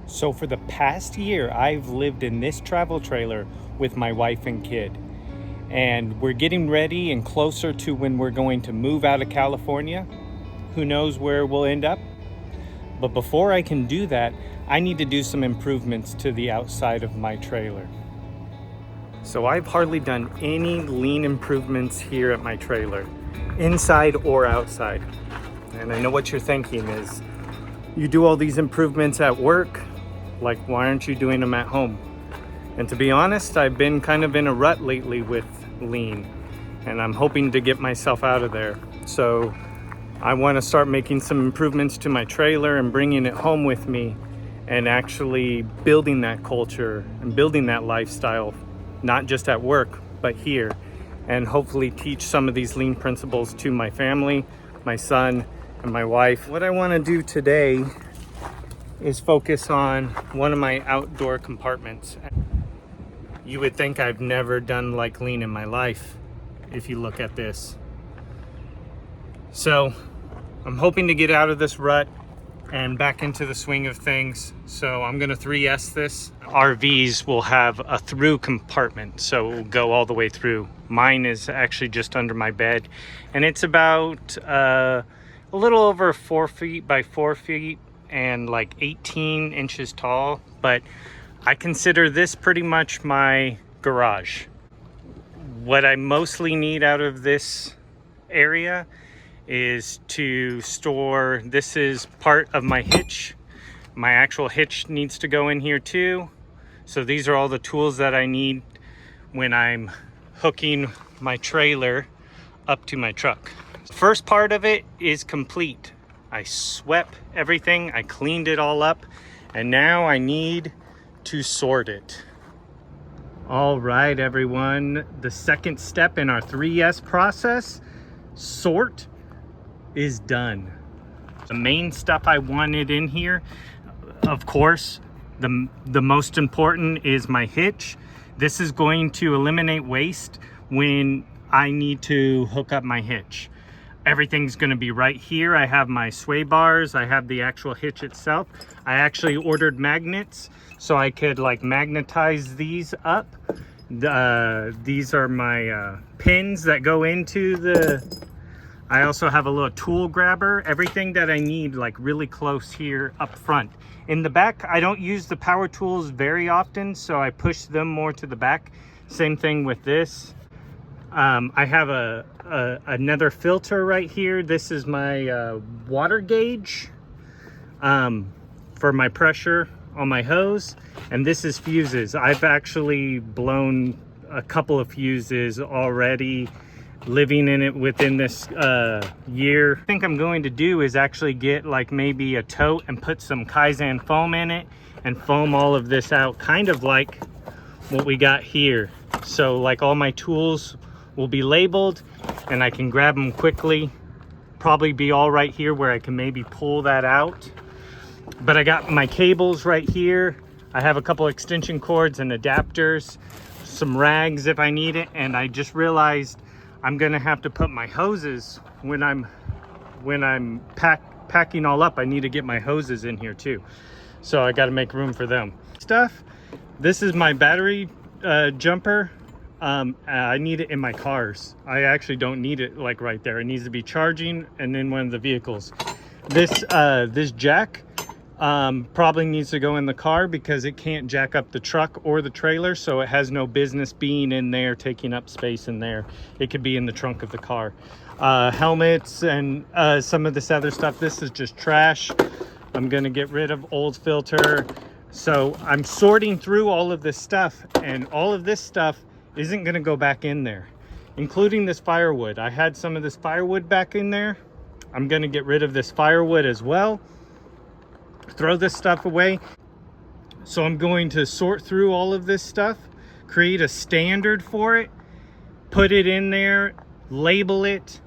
So for the past year, I've lived in this travel trailer with my wife and kid. And we're getting ready and closer to when we're going to move out of California. Who knows where we'll end up? But before I can do that, I need to do some improvements to the outside of my trailer. So I've hardly done any lean improvements here at my trailer, inside or outside. And I know what you're thinking is, you do all these improvements at work, like why aren't you doing them at home? And to be honest, I've been kind of in a rut lately with lean, and I'm hoping to get myself out of there. So I want to start making some improvements to my trailer and bringing it home with me and actually building that culture and building that lifestyle, not just at work, but here, and hopefully teach some of these lean principles to my family, my son, and my wife. What I want to do today is focus on one of my outdoor compartments. You would think I've never done like lean in my life if you look at this. So I'm hoping to get out of this rut and back into the swing of things. So I'm gonna 3S this. RVs will have a through compartment, so it will go all the way through. Mine is actually just under my bed, and it's about a little over 4 feet by 4 feet and like 18 inches tall, but I consider this pretty much my garage. What I mostly need out of this area is to store, this is part of my hitch. My actual hitch needs to go in here too. So these are all the tools that I need when I'm hooking my trailer up to my truck. First part of it is complete. I swept everything, I cleaned it all up, and now I need to sort it. All right, everyone, the second step in our 3S process, sort, is done. The main stuff I wanted in here, of course, the most important is my hitch. This is going to eliminate waste when I need to hook up my hitch. Everything's going to be right here. I have my sway bars, I have the actual hitch itself. I actually ordered magnets so I could like magnetize these up. These are my pins that go into the, I also have a little tool grabber, everything that I need like really close here up front. In the back, I don't use the power tools very often, so I push them more to the back. Same thing with this. I have another filter right here. This is my water gauge for my pressure on my hose, and this is fuses. I've actually blown a couple of fuses already living in it within this year. I think I'm going to do is actually get like maybe a tote and put some Kaizen foam in it and foam all of this out, kind of like what we got here. So like all my tools will be labeled and I can grab them quickly. Probably be all right here where I can maybe pull that out. But I got my cables right here. I have a couple extension cords and adapters, some rags if I need it, and I just realized I'm gonna have to put my hoses when I'm packing all up. I need to get my hoses in here too. So I gotta make room for them. This is my battery jumper. I need it in my cars. I actually don't need it like right there. It needs to be charging and in one of the vehicles. This jack probably needs to go in the car because it can't jack up the truck or the trailer, so it has no business being in there taking up space in there. It could be in the trunk of the car. Helmets and some of this other stuff, this is just trash. I'm gonna get rid of old filter. So I'm sorting through all of this stuff, and all of this stuff isn't gonna go back in there, including this firewood. I had some of this firewood back in there. I'm gonna get rid of this firewood as well, throw this stuff away. So I'm going to sort through all of this stuff, create a standard for it, put it in there, label it.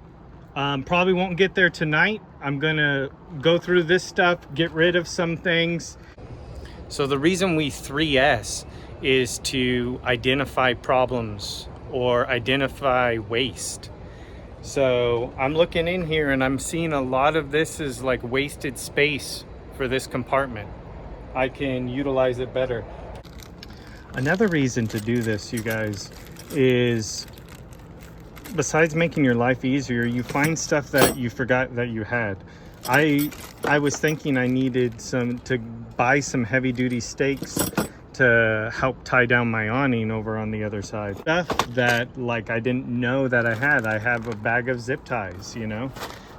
Probably won't get there tonight. I'm gonna go through this stuff, get rid of some things. So the reason we 3S is to identify problems or identify waste. So I'm looking in here and I'm seeing a lot of this is like wasted space for this compartment. I can utilize it better. Another reason to do this, you guys, is besides making your life easier, you find stuff that you forgot that you had. I was thinking I needed to buy some heavy duty stakes to help tie down my awning over on the other side. Stuff that like I didn't know that I had. I have a bag of zip ties, you know.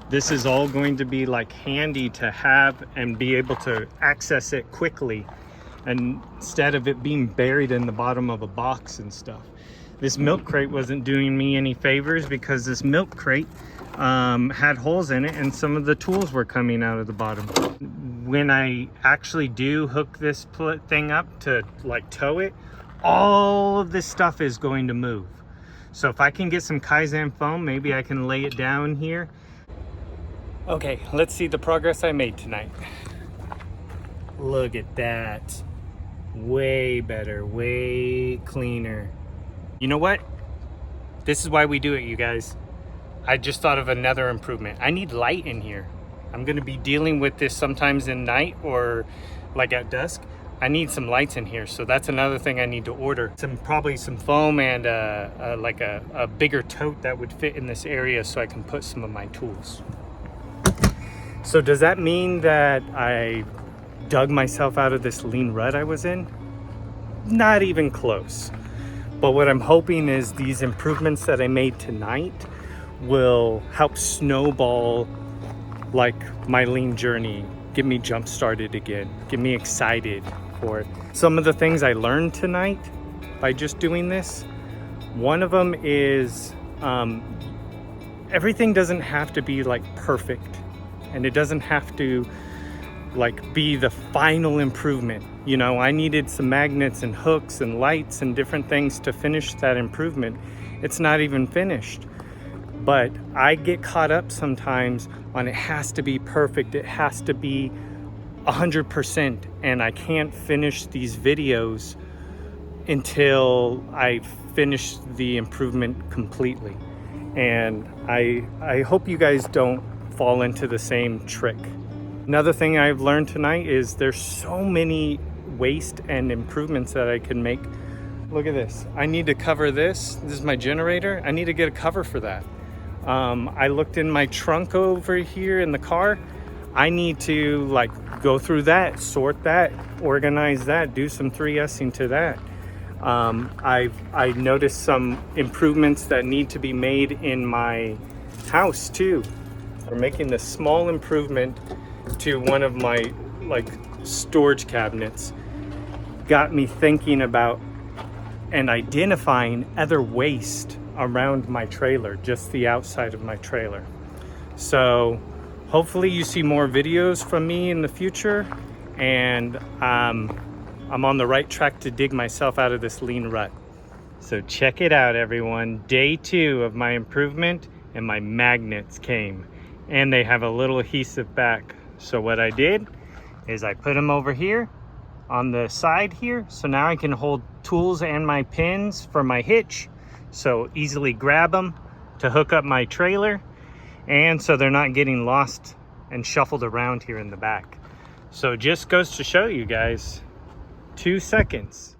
This is all going to be like handy to have and be able to access it quickly, and instead of it being buried in the bottom of a box and stuff. This milk crate wasn't doing me any favors because this milk crate had holes in it and some of the tools were coming out of the bottom. When I actually do hook this thing up to like tow it, all of this stuff is going to move. So if I can get some Kaizen foam, maybe I can lay it down here. Okay, let's see the progress I made tonight. Look at that. Way better, way cleaner. You know what? This is why we do it, you guys. I just thought of another improvement. I need light in here. I'm gonna be dealing with this sometimes in night or like at dusk. I need some lights in here, so that's another thing I need to order. Probably some foam and like a bigger tote that would fit in this area so I can put some of my tools. So does that mean that I dug myself out of this lean rut I was in? Not even close. But what I'm hoping is these improvements that I made tonight will help snowball like my lean journey, get me jump started again, get me excited for it. Some of the things I learned tonight by just doing this, one of them is everything doesn't have to be like perfect, and it doesn't have to like be the final improvement. You know, I needed some magnets and hooks and lights and different things to finish that improvement. It's not even finished, but I get caught up sometimes on it has to be perfect, it has to be 100%, and I can't finish these videos until I finish the improvement completely. And I hope you guys don't fall into the same trick. Another thing I've learned tonight is there's so many waste and improvements that I can make. Look at this. I need to cover this. This is my generator. I need to get a cover for that. I looked in my trunk over here in the car. I need to like go through that, sort that, organize that, do some 3S'ing to that. I noticed some improvements that need to be made in my house too. We're making this small improvement to one of my like storage cabinets. Got me thinking about and identifying other waste around my trailer, just the outside of my trailer. So hopefully you see more videos from me in the future, and I'm on the right track to dig myself out of this lean rut. So check it out, everyone. Day 2 of my improvement, and my magnets came, and they have a little adhesive back. So what I did is I put them over here on the side here, so now I can hold tools and my pins for my hitch, so easily grab them to hook up my trailer, and so they're not getting lost and shuffled around here in the back. So just goes to show you guys, 2 seconds